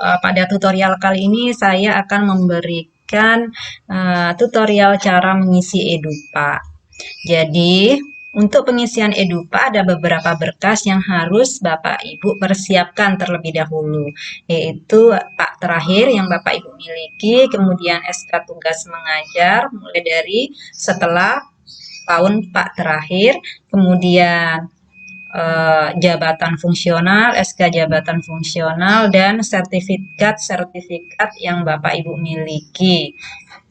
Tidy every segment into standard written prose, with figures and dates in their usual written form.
pada tutorial kali ini saya akan memberikan tutorial cara mengisi Edupa. Jadi, untuk pengisian Edupa ada beberapa berkas yang harus Bapak Ibu persiapkan terlebih dahulu, yaitu Pak terakhir yang Bapak Ibu miliki, kemudian SK tugas mengajar mulai dari setelah tahun Pak terakhir, kemudian jabatan fungsional, SK jabatan fungsional, dan sertifikat yang Bapak Ibu miliki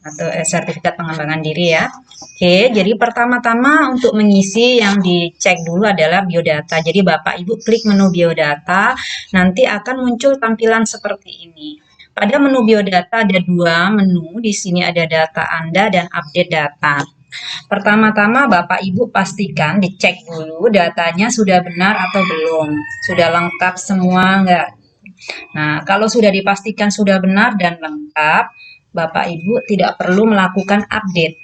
atau sertifikat pengembangan diri ya. Oke, jadi pertama-tama untuk mengisi yang dicek dulu adalah biodata. Jadi Bapak Ibu klik menu biodata, nanti akan muncul tampilan seperti ini. Pada menu biodata ada dua menu, di sini ada data Anda dan update data. Pertama-tama Bapak Ibu pastikan dicek dulu datanya sudah benar atau belum, sudah lengkap semua enggak. Nah, kalau sudah dipastikan sudah benar dan lengkap, Bapak Ibu tidak perlu melakukan update.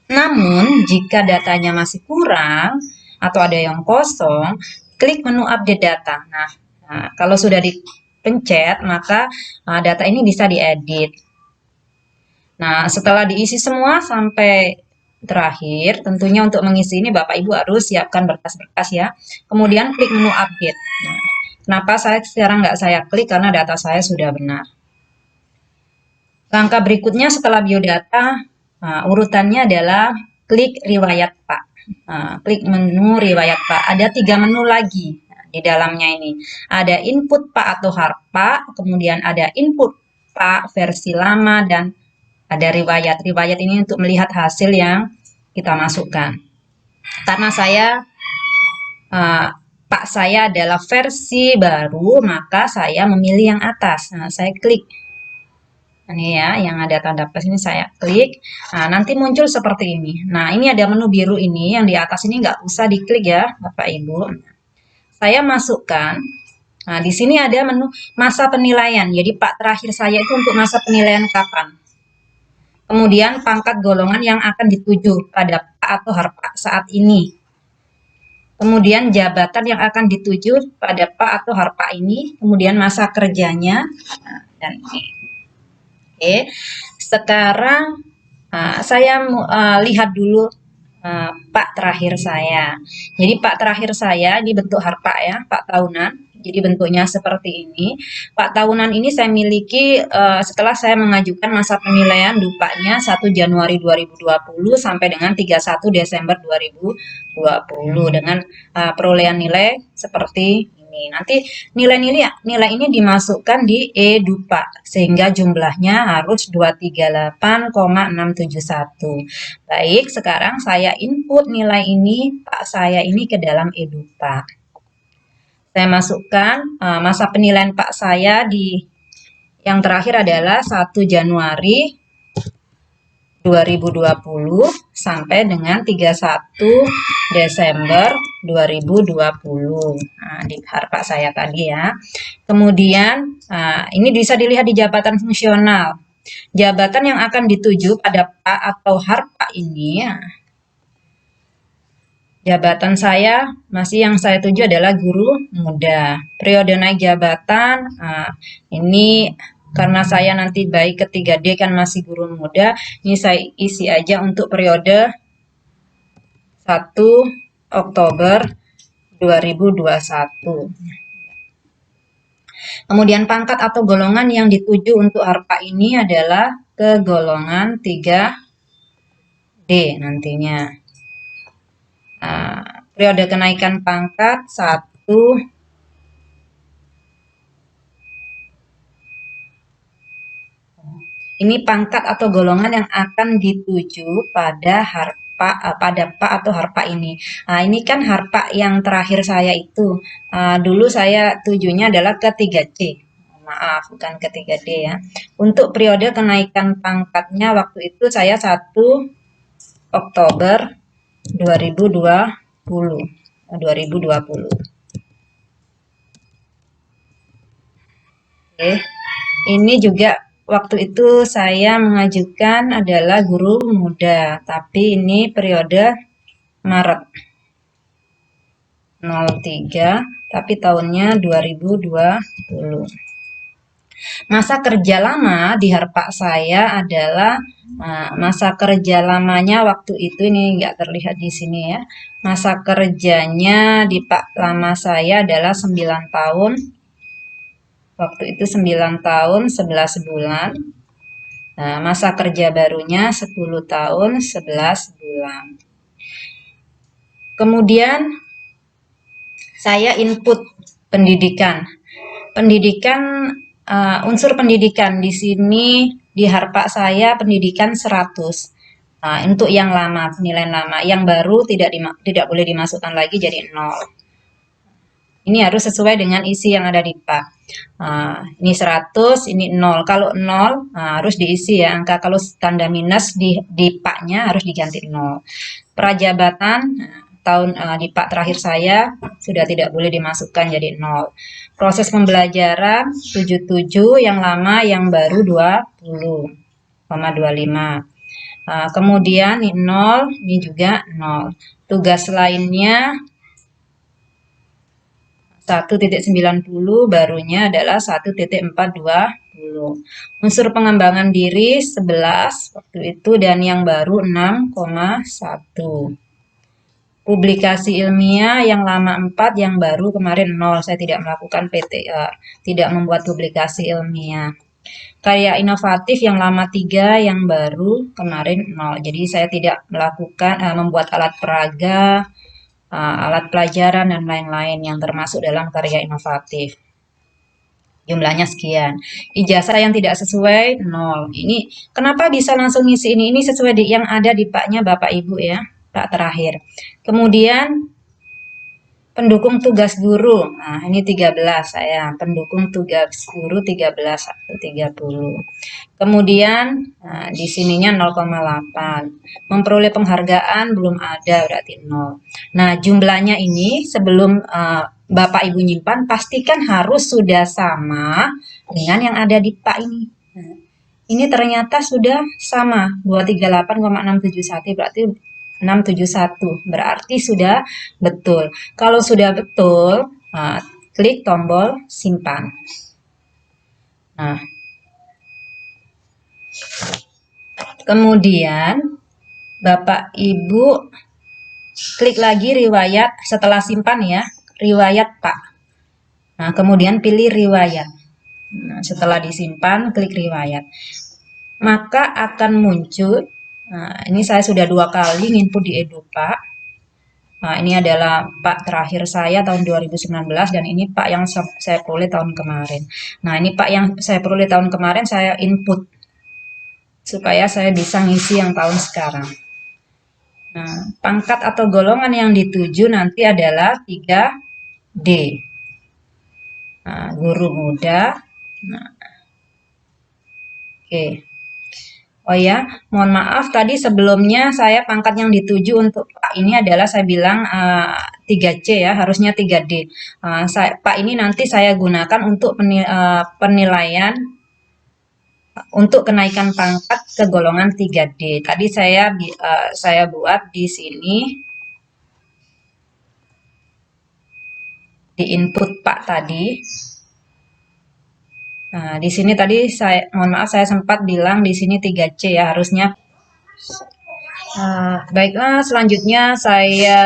Namun, jika datanya masih kurang atau ada yang kosong, klik menu update data. Nah, kalau sudah dipencet, maka data ini bisa diedit. Nah, setelah diisi semua sampai terakhir, tentunya untuk mengisi ini Bapak Ibu harus siapkan berkas-berkas ya. Kemudian klik menu update. Nah, kenapa sekarang nggak saya klik? Karena data saya sudah benar. Langkah berikutnya setelah biodata, urutannya adalah klik riwayat Pak. Klik menu riwayat Pak. Ada 3 menu lagi di dalamnya ini. Ada input Pak atau harpa, kemudian ada input Pak versi lama, dan ada riwayat. Riwayat ini untuk melihat hasil yang kita masukkan. Karena Pak saya adalah versi baru, maka saya memilih yang atas. Nah, saya klik. Ini ya, yang ada tanda plus ini saya klik. Nah, nanti muncul seperti ini. Nah, ini ada menu biru ini, yang di atas ini nggak usah diklik ya, Bapak Ibu. Saya masukkan. Nah, di sini ada menu masa penilaian. Jadi, Pak terakhir saya itu untuk masa penilaian kapan. Kemudian pangkat golongan yang akan dituju pada Pak atau harpa saat ini. Kemudian jabatan yang akan dituju pada Pak atau harpa ini. Kemudian masa kerjanya. Nah, dan ini. Oke, sekarang saya lihat dulu Pak terakhir saya. Jadi Pak terakhir saya ini bentuk harpa ya, Pak tahunan. Jadi bentuknya seperti ini. Pak tahunan ini saya miliki setelah saya mengajukan masa penilaian Dupanya 1 Januari 2020 sampai dengan 31 Desember 2020 dengan perolehan nilai seperti ini. Nanti nilai ini dimasukkan di Edupa sehingga jumlahnya harus 238,671. Baik, sekarang saya input nilai ini Pak saya ini ke dalam Edupa. Saya masukkan masa penilaian Pak saya di yang terakhir adalah 1 Januari 2020 sampai dengan 31 Desember 2020. Nah, di harpa saya tadi ya. Kemudian ini bisa dilihat di jabatan fungsional. Jabatan yang akan dituju pada Pak atau harpa ini, jabatan saya masih yang saya tuju adalah guru muda. Periode naik jabatan, ini karena saya nanti baik ke 3D kan masih guru muda, ini saya isi aja untuk periode 1 Oktober 2021. Kemudian pangkat atau golongan yang dituju untuk harpa ini adalah ke golongan 3D nantinya. Periode kenaikan pangkat 1 ini pangkat atau golongan yang akan dituju pada harpa pada Pak atau harpa ini. Nah, ini kan harpa yang terakhir saya itu. Dulu saya tujunya adalah ke 3C. Maaf, bukan ke 3D ya. Untuk periode kenaikan pangkatnya waktu itu saya 1 Oktober 2020. Oke. Ini juga waktu itu saya mengajukan adalah guru muda, tapi ini periode Maret 03, tapi tahunnya 2020. Masa kerja lama di Harpak saya adalah masa kerja lamanya waktu itu, ini nggak terlihat di sini ya. Masa kerjanya di Pak lama saya adalah 9 tahun. Waktu itu 9 tahun 11 bulan. Nah, masa kerja barunya 10 tahun 11 bulan. Kemudian saya input pendidikan. Unsur pendidikan di sini di Harpak saya pendidikan 100. Nah, untuk yang lama, penilaian lama, yang baru tidak boleh dimasukkan lagi jadi 0. Ini harus sesuai dengan isi yang ada di Pak. Ini 100, ini 0. Kalau 0 harus diisi ya angka. Kalau tanda minus di Paknya harus diganti 0. Prajabatan tahun di Pak terakhir saya sudah tidak boleh dimasukkan jadi 0. Proses pembelajaran 77, yang lama, yang baru 20,25. Kemudian ini 0, ini juga 0. Tugas lainnya 1.90, barunya adalah 1.420. Unsur pengembangan diri 11 waktu itu, dan yang baru 6,1. Publikasi ilmiah yang lama 4, yang baru kemarin 0. Saya tidak melakukan PTA, tidak membuat publikasi ilmiah. Karya inovatif yang lama 3, yang baru kemarin 0. Jadi saya tidak melakukan membuat alat peraga, alat pelajaran, dan lain-lain yang termasuk dalam karya inovatif. Jumlahnya sekian. Ijazah yang tidak sesuai 0. Ini kenapa bisa langsung ngisi ini? Ini sesuai yang ada di Paknya Bapak Ibu ya, Pak terakhir. Kemudian pendukung tugas guru. Nah, ini 13 saya. Pendukung tugas guru 13, 130. Kemudian di sininya 0,8. Memperoleh penghargaan belum ada, berarti 0. Nah, jumlahnya ini sebelum Bapak Ibu nyimpan, pastikan harus sudah sama dengan yang ada di Pak ini. Nah, ini ternyata sudah sama, 238,671, berarti 671, berarti sudah betul. Kalau sudah betul, klik tombol simpan. Nah, kemudian Bapak Ibu klik lagi riwayat setelah simpan ya, riwayat Pak. Nah, kemudian pilih riwayat. Nah, setelah disimpan, klik riwayat. Maka akan muncul, ini saya sudah 2 kali input di Edupa. Nah, ini adalah Pak terakhir saya tahun 2019, dan ini Pak yang saya peroleh tahun kemarin. Nah, ini Pak yang saya peroleh tahun kemarin saya input supaya saya bisa ngisi yang tahun sekarang. Nah, pangkat atau golongan yang dituju nanti adalah 3D. Nah, guru muda. Nah, oke. Oh ya, mohon maaf tadi sebelumnya saya pangkat yang dituju untuk Pak ini adalah saya bilang 3C ya, harusnya 3D. Pak ini nanti saya gunakan untuk penilaian untuk kenaikan pangkat ke golongan 3D. Tadi saya buat di sini di input Pak tadi. Nah, di sini tadi mohon maaf saya sempat bilang di sini 3C ya, harusnya. Baiklah, selanjutnya saya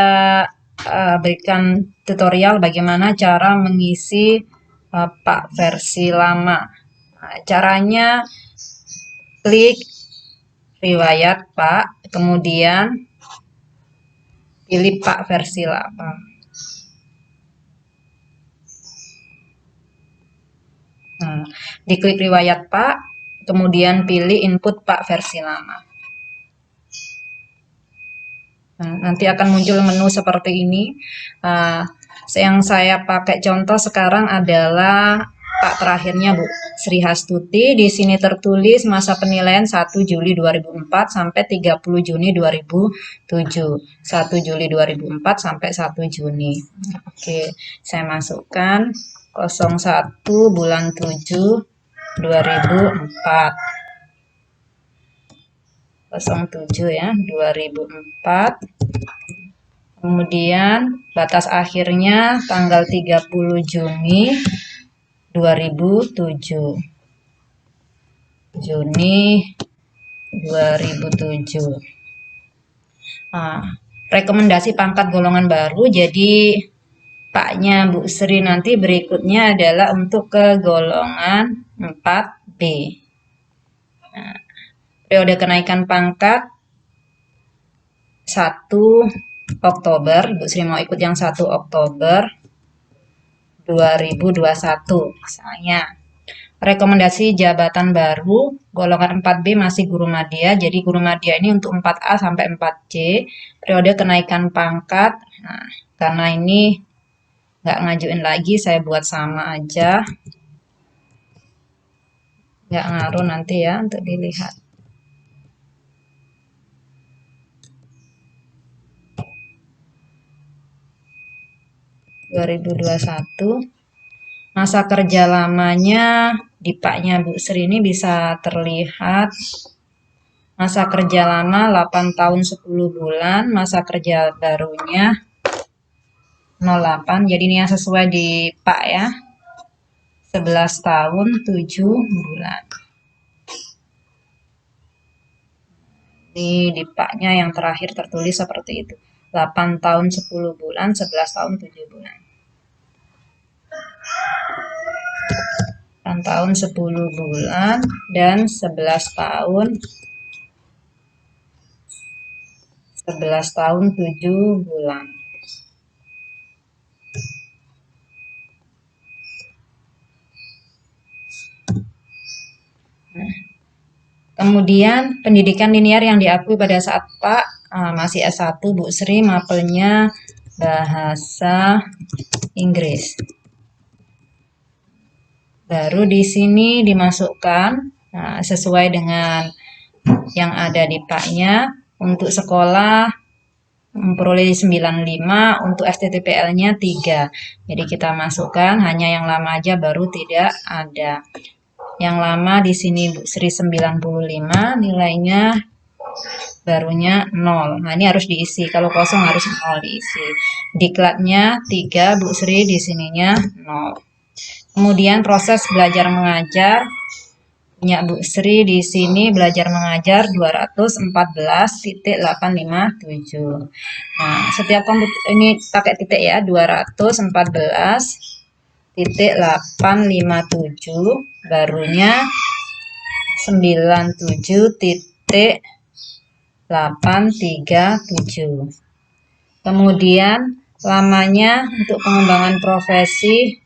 berikan tutorial bagaimana cara mengisi Pak versi lama. Nah, caranya klik riwayat Pak, kemudian pilih Pak versi lama. Nah, diklik riwayat Pak, kemudian pilih input Pak versi lama. Nah, nanti akan muncul menu seperti ini. Yang saya pakai contoh sekarang adalah Pak terakhirnya Bu Sri Hastuti. Di sini tertulis masa penilaian 1 Juli 2004 sampai 30 Juni 2007. 1 Juli 2004 sampai 1 Juni. Oke, saya masukkan 01 bulan 7 2004. 07 ya, 2004. Kemudian batas akhirnya tanggal 30 Juni 2007. Juni 2007. Rekomendasi pangkat golongan baru, jadi Paknya Bu Sri nanti berikutnya adalah untuk ke golongan 4B. Periode kenaikan pangkat 1 Oktober, Bu Sri mau ikut yang 1 Oktober 2021 misalnya. Rekomendasi jabatan baru, golongan 4B masih guru madya, jadi guru madya ini untuk 4A sampai 4C, periode kenaikan pangkat, nah, karena ini nggak ngajuin lagi, saya buat sama aja, nggak ngaruh nanti ya untuk dilihat. Masa kerja lamanya di Paknya Bu Sri ini bisa terlihat masa kerja lama 8 tahun 10 bulan, masa kerja barunya 08, jadi ini yang sesuai di Pak ya, 11 tahun 7 bulan. Ini di Paknya yang terakhir tertulis seperti itu, 8 tahun 10 bulan, 11 tahun 7 bulan. 8 tahun 10 bulan dan 11 tahun 7 bulan. Kemudian pendidikan linear yang diakui pada saat Pak masih S1 Bu Sri, mapelnya bahasa Inggris. Baru di sini dimasukkan sesuai dengan yang ada di Paknya. Untuk sekolah memperoleh 95, untuk STTPL-nya 3. Jadi kita masukkan hanya yang lama aja, baru tidak ada. Yang lama di sini Bu Sri 95, nilainya barunya 0. Nah, ini harus diisi. Kalau kosong harus 0 diisi. Diklatnya 3, Bu Sri di sininya 0. Kemudian proses belajar mengajar punya Bu Sri di sini belajar mengajar 214.857. Nah, setiap komputer ini pakai titik ya, 214.857, barunya 97.837. Kemudian lamanya untuk pengembangan profesi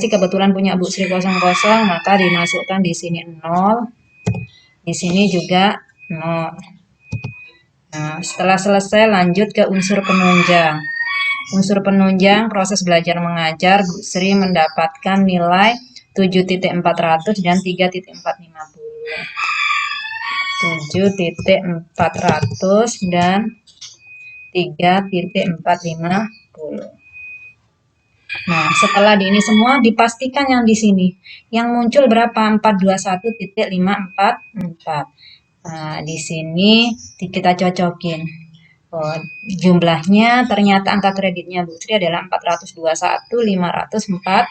kebetulan punya Bu Sri 00, maka dimasukkan di sini 0, di sini juga 0. Nah, setelah selesai lanjut ke unsur penunjang. Unsur penunjang proses belajar mengajar, Bu Sri mendapatkan nilai 7.400 dan 3.450. 7.400 dan 3.450. Nah, setelah di ini semua dipastikan yang di sini. Yang muncul berapa? 421.544. Nah, di sini kita cocokin. Oh, jumlahnya ternyata angka kreditnya Bu Sri adalah 421.544.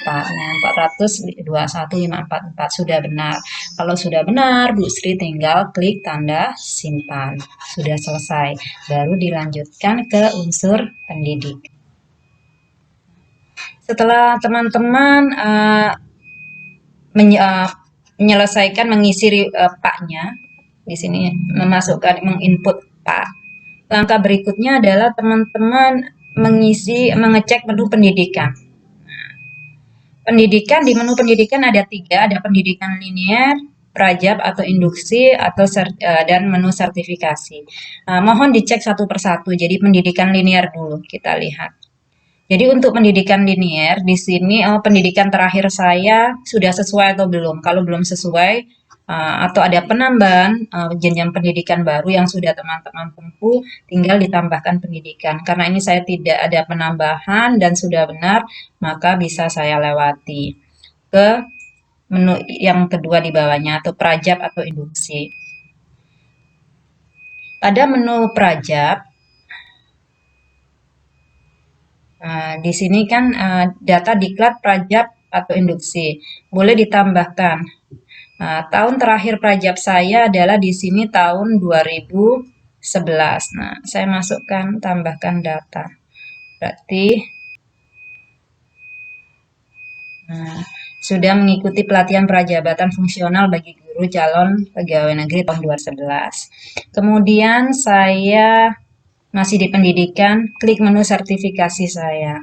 Nah, 421.544 sudah benar. Kalau sudah benar, Bu Sri tinggal klik tanda simpan. Sudah selesai. Baru dilanjutkan ke unsur pendidik. Setelah teman-teman menyelesaikan mengisi Paknya, di sini memasukkan menginput Pak. Langkah berikutnya adalah teman-teman mengecek menu pendidikan. Pendidikan, di menu pendidikan ada 3, ada pendidikan linear, prajab atau induksi, dan menu sertifikasi. Mohon dicek satu persatu. Jadi pendidikan linear dulu kita lihat. Jadi untuk pendidikan linear di sini pendidikan terakhir saya sudah sesuai atau belum. Kalau belum sesuai atau ada penambahan jenjang pendidikan baru yang sudah teman-teman tempuh, tinggal ditambahkan pendidikan. Karena ini saya tidak ada penambahan dan sudah benar, maka bisa saya lewati ke menu yang kedua di bawahnya, atau prajab atau induksi. Pada menu prajab Di sini kan data diklat, prajab, atau induksi. Boleh ditambahkan. Tahun terakhir prajab saya adalah di sini tahun 2011. Nah, saya masukkan, tambahkan data. Berarti sudah mengikuti pelatihan prajabatan fungsional bagi guru calon pegawai negeri tahun 2011. Kemudian saya masih di pendidikan, klik menu sertifikasi saya.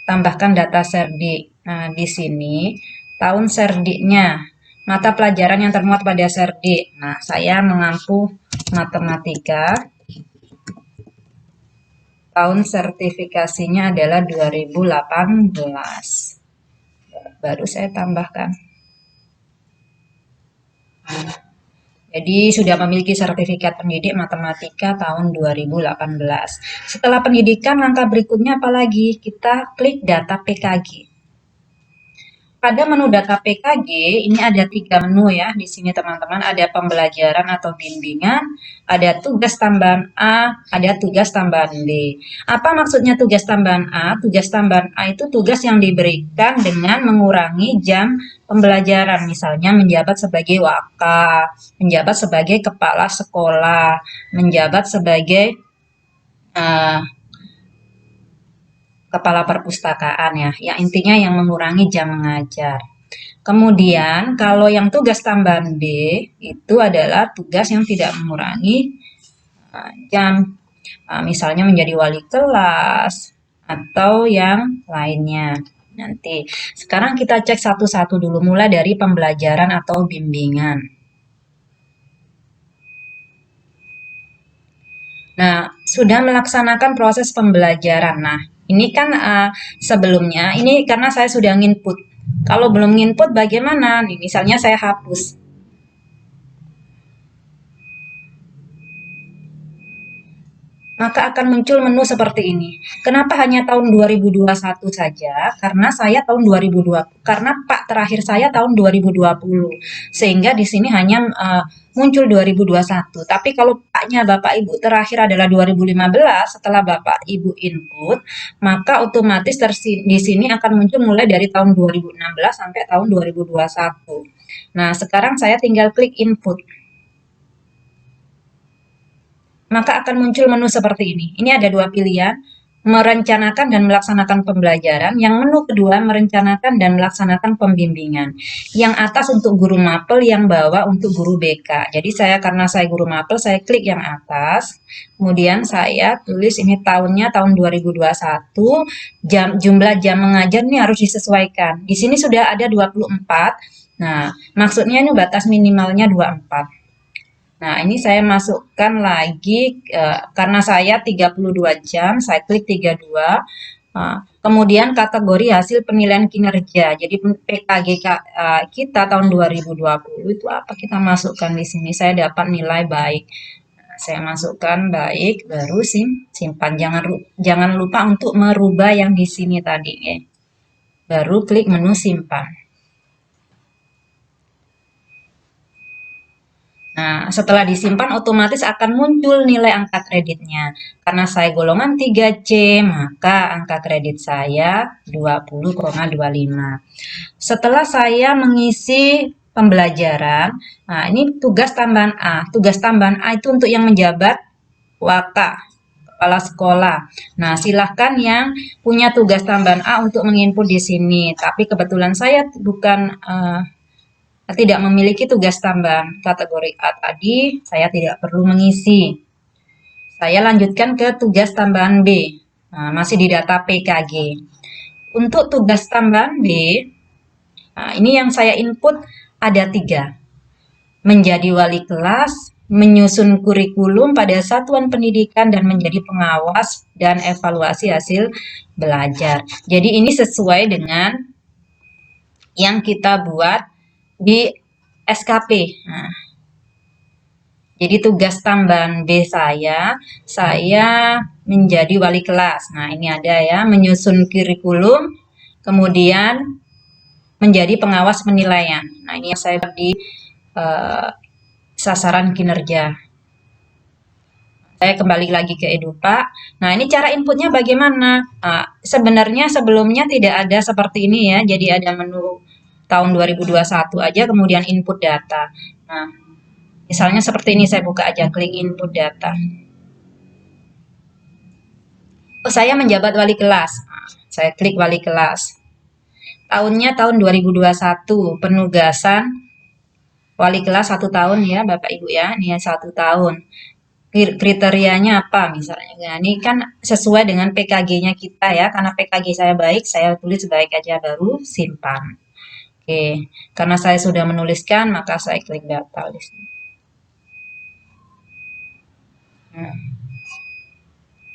Tambahkan data serdik. Nah, di sini tahun serdiknya, mata pelajaran yang termuat pada serdik. Nah, saya mengampu matematika. Tahun sertifikasinya adalah 2018. Baru saya tambahkan. Jadi sudah memiliki sertifikat pendidik matematika tahun 2018. Setelah pendidikan, langkah berikutnya apalagi? Kita klik data PKG. Pada menu data PKG, ini ada 3 menu ya. Di sini teman-teman ada pembelajaran atau bimbingan, ada tugas tambahan A, ada tugas tambahan B. Apa maksudnya tugas tambahan A? Tugas tambahan A itu tugas yang diberikan dengan mengurangi jam pembelajaran, misalnya menjabat sebagai waka, menjabat sebagai kepala sekolah, menjabat sebagai kepala perpustakaan ya. Yang intinya yang mengurangi jam mengajar. Kemudian kalau yang tugas tambahan B itu adalah tugas yang tidak mengurangi jam, misalnya menjadi wali kelas atau yang lainnya. Nanti sekarang kita cek satu-satu dulu, mulai dari pembelajaran atau bimbingan. Nah, sudah melaksanakan proses pembelajaran. Nah, ini kan sebelumnya, ini karena saya sudah nginput. Kalau belum nginput bagaimana? Nih, misalnya saya hapus. Maka akan muncul menu seperti ini. Kenapa hanya tahun 2021 saja? Karena saya tahun 2020. Karena Pak terakhir saya tahun 2020. Sehingga di sini hanya muncul 2021. Tapi kalau Paknya Bapak Ibu terakhir adalah 2015 setelah Bapak Ibu input, maka otomatis di sini akan muncul mulai dari tahun 2016 sampai tahun 2021. Nah, sekarang saya tinggal klik input. Maka akan muncul menu seperti ini. Ini ada 2 pilihan, merencanakan dan melaksanakan pembelajaran. Yang menu kedua, merencanakan dan melaksanakan pembimbingan. Yang atas untuk guru mapel, yang bawah untuk guru BK. Jadi karena saya guru mapel, saya klik yang atas. Kemudian saya tulis ini tahunnya tahun 2021. Jumlah jam mengajar ini harus disesuaikan. Di sini sudah ada 24. Nah, maksudnya ini batas minimalnya 24. Nah, ini saya masukkan lagi, karena saya 32 jam, saya klik 32. Kemudian kategori hasil penilaian kinerja. Jadi PKG kita tahun 2020 itu apa kita masukkan di sini. Saya dapat nilai baik. Nah, saya masukkan baik, baru simpan. Jangan lupa untuk merubah yang di sini tadi ya. Baru klik menu simpan. Nah, setelah disimpan otomatis akan muncul nilai angka kreditnya. Karena saya golongan 3C, maka angka kredit saya 20,25. Setelah saya mengisi pembelajaran, nah ini tugas tambahan A. Tugas tambahan A itu untuk yang menjabat waka, kepala sekolah. Nah, silahkan yang punya tugas tambahan A untuk menginput di sini. Tapi kebetulan saya bukan tidak memiliki tugas tambahan kategori A tadi, saya tidak perlu mengisi. Saya lanjutkan ke tugas tambahan B. Nah, masih di data PKG. Untuk tugas tambahan B, nah ini yang saya input ada 3. Menjadi wali kelas, menyusun kurikulum pada satuan pendidikan, dan menjadi pengawas dan evaluasi hasil belajar. Jadi ini sesuai dengan yang kita buat di SKP. Nah, jadi tugas tambahan B saya menjadi wali kelas. Nah, ini ada ya, menyusun kurikulum, kemudian menjadi pengawas penilaian. Nah, ini yang saya di sasaran kinerja. Saya kembali lagi ke Edupa. Nah, ini cara inputnya bagaimana? Nah, sebenarnya sebelumnya tidak ada seperti ini ya. Jadi ada menu tahun 2021 aja, kemudian input data. Nah, misalnya seperti ini, saya buka aja, klik input data. Oh, saya menjabat wali kelas. Nah, saya klik wali kelas. Tahunnya tahun 2021, penugasan wali kelas 1 tahun ya, Bapak Ibu ya. Ini ya 1 tahun. Kriterianya apa misalnya. Nah, ini kan sesuai dengan PKG-nya kita ya. Karena PKG saya baik, saya tulis baik aja, baru simpan. Oke, karena saya sudah menuliskan, maka saya klik data list. Nah,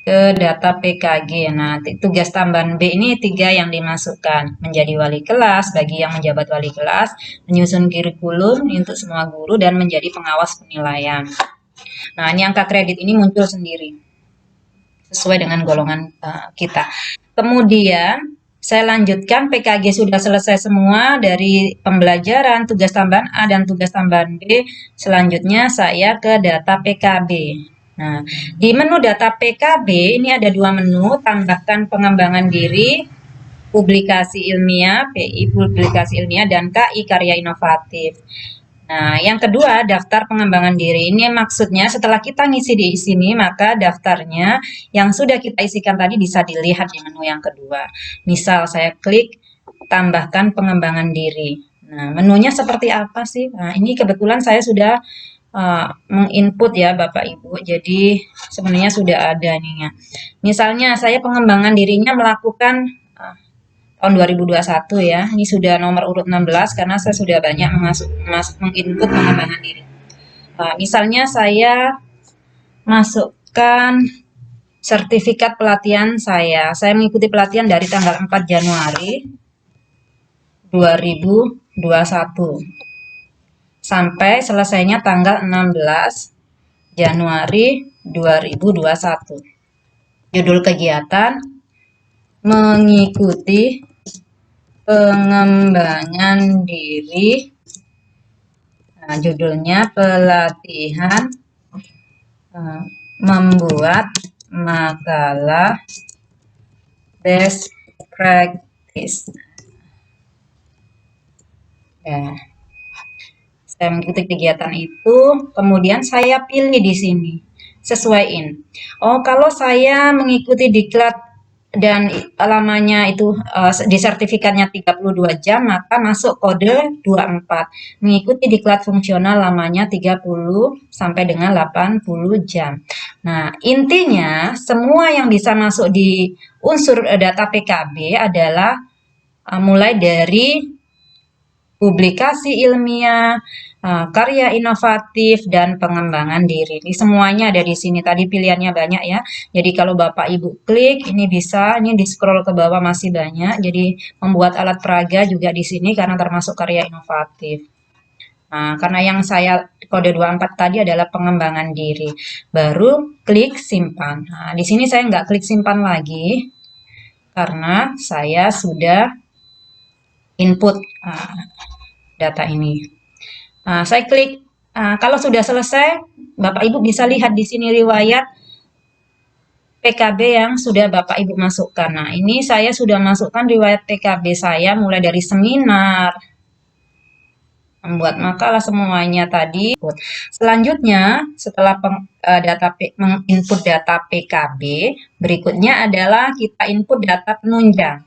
ke data PKG. Nah, tugas tambahan B ini 3 yang dimasukkan. Menjadi wali kelas, bagi yang menjabat wali kelas, menyusun kurikulum untuk semua guru, dan menjadi pengawas penilaian. Nah, ini angka kredit ini muncul sendiri sesuai dengan golongan kita. Kemudian saya lanjutkan, PKG sudah selesai semua dari pembelajaran, tugas tambahan A dan tugas tambahan B. Selanjutnya saya ke data PKB. Nah, di menu data PKB ini ada 2 menu, tambahkan pengembangan diri, publikasi ilmiah, PI publikasi ilmiah, dan KI karya inovatif. Nah, yang kedua, daftar pengembangan diri. Ini maksudnya setelah kita ngisi di sini, maka daftarnya yang sudah kita isikan tadi bisa dilihat di menu yang kedua. Misal saya klik tambahkan pengembangan diri. Nah, menunya seperti apa sih? Nah, ini kebetulan saya sudah menginput ya Bapak Ibu. Jadi sebenarnya sudah ada nih ya. Misalnya saya pengembangan dirinya melakukan tahun 2021 ya. Ini sudah nomor urut 16 karena saya sudah banyak menginput pengembangan diri. Misalnya saya masukkan sertifikat pelatihan saya. Saya mengikuti pelatihan dari tanggal 4 Januari 2021 sampai selesainya tanggal 16 Januari 2021. Judul kegiatan mengikuti pengembangan diri. Nah, judulnya pelatihan membuat makalah best practice. Ya, saya mengikuti kegiatan itu, kemudian saya pilih di sini, sesuaiin. Oh, kalau saya mengikuti diklat dan lamanya itu di sertifikatnya 32 jam, maka masuk kode 24. Mengikuti diklat fungsional lamanya 30 sampai dengan 80 jam. Nah, intinya semua yang bisa masuk di unsur data PKB adalah mulai dari publikasi ilmiah, karya inovatif, dan pengembangan diri. Ini semuanya ada di sini. Tadi pilihannya banyak ya. Jadi kalau Bapak Ibu klik, ini bisa, ini di scroll ke bawah masih banyak. Jadi membuat alat peraga juga di sini karena termasuk karya inovatif. Nah, karena yang saya kode 24 tadi adalah pengembangan diri. Baru klik simpan. Nah, di sini saya nggak klik simpan lagi karena saya sudah input data ini. Nah, saya klik. Kalau sudah selesai, Bapak Ibu bisa lihat di sini riwayat PKB yang sudah Bapak Ibu masukkan. Nah, ini saya sudah masukkan riwayat PKB saya mulai dari seminar, membuat makalah, semuanya tadi. Selanjutnya, setelah menginput data PKB, berikutnya adalah kita input data penunjang.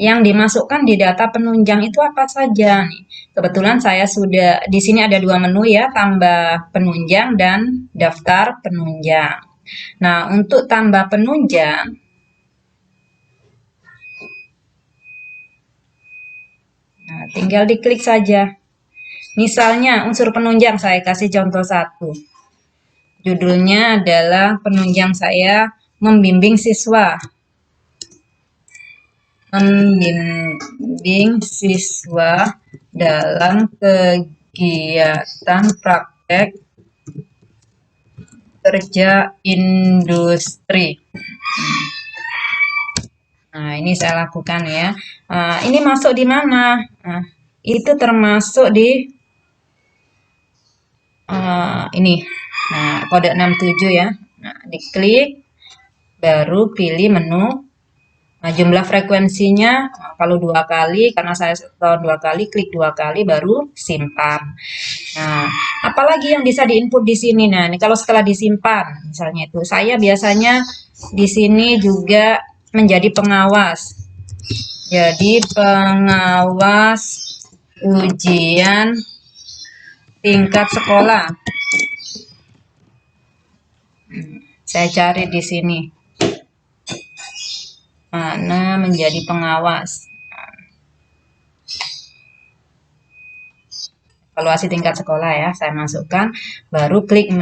Yang dimasukkan di data penunjang itu apa saja nih? Kebetulan saya sudah di sini ada 2 menu ya, tambah penunjang dan daftar penunjang. Nah, untuk tambah penunjang, nah, tinggal diklik saja. Misalnya unsur penunjang saya kasih contoh 1. Judulnya adalah penunjang saya membimbing siswa. Membimbing siswa dalam kegiatan praktek kerja industri. Nah, ini saya lakukan ya. Ini masuk di mana? Nah, itu termasuk di ini. Nah, kode 67 ya. Nah, diklik, baru pilih menu. Nah, jumlah frekuensinya kalau 2 kali, karena saya setor 2 kali, klik 2 kali baru simpan. Nah, apalagi yang bisa diinput di sini. Nah, ini kalau setelah disimpan, misalnya itu, saya biasanya di sini juga menjadi pengawas. Jadi pengawas ujian tingkat sekolah. Saya cari di sini. Mana menjadi pengawas. Evaluasi tingkat sekolah ya, saya masukkan, baru klik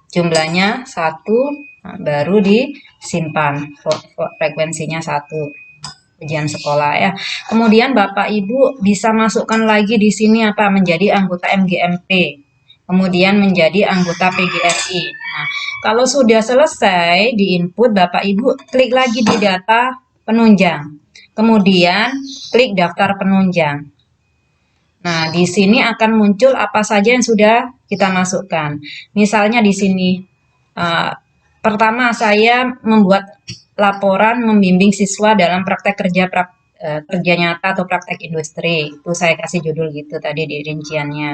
jumlahnya 1, baru disimpan frekuensinya 1 ujian sekolah ya. Kemudian Bapak Ibu bisa masukkan lagi di sini apa, menjadi anggota MGMP, kemudian menjadi anggota PGRI. Nah, kalau sudah selesai di input, Bapak Ibu klik lagi di data penunjang, kemudian klik daftar penunjang. Nah, di sini akan muncul apa saja yang sudah kita masukkan. Misalnya di sini, pertama saya membuat laporan membimbing siswa dalam praktek kerja nyata atau praktek industri. Itu saya kasih judul gitu tadi di rinciannya.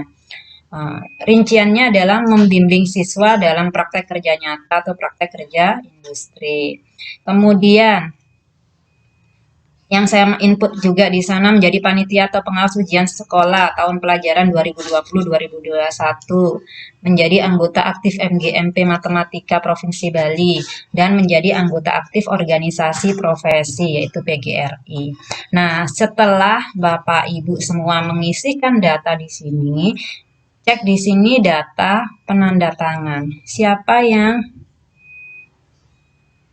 Rinciannya adalah membimbing siswa dalam praktek kerja nyata atau praktek kerja industri. Kemudian yang saya input juga di sana menjadi panitia atau pengawas ujian sekolah tahun pelajaran 2020-2021, menjadi anggota aktif MGMP Matematika Provinsi Bali, dan menjadi anggota aktif organisasi profesi yaitu PGRI. Nah, setelah Bapak Ibu semua mengisikan data di sini, cek di sini data penanda tangan. Siapa yang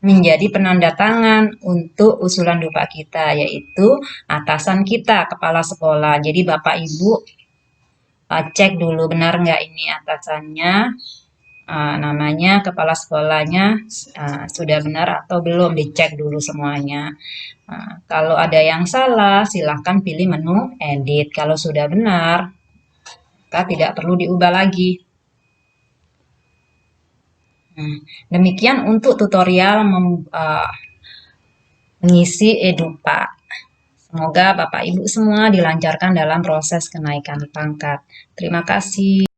menjadi penanda tangan untuk usulan dupa kita, yaitu atasan kita, kepala sekolah. Jadi Bapak Ibu cek dulu benar nggak ini atasannya, namanya, kepala sekolahnya sudah benar atau belum, dicek dulu semuanya. Kalau ada yang salah, silahkan pilih menu edit. Kalau sudah benar, maka tidak perlu diubah lagi. Demikian untuk tutorial mengisi edupa. Semoga Bapak Ibu semua dilancarkan dalam proses kenaikan pangkat. Terima kasih.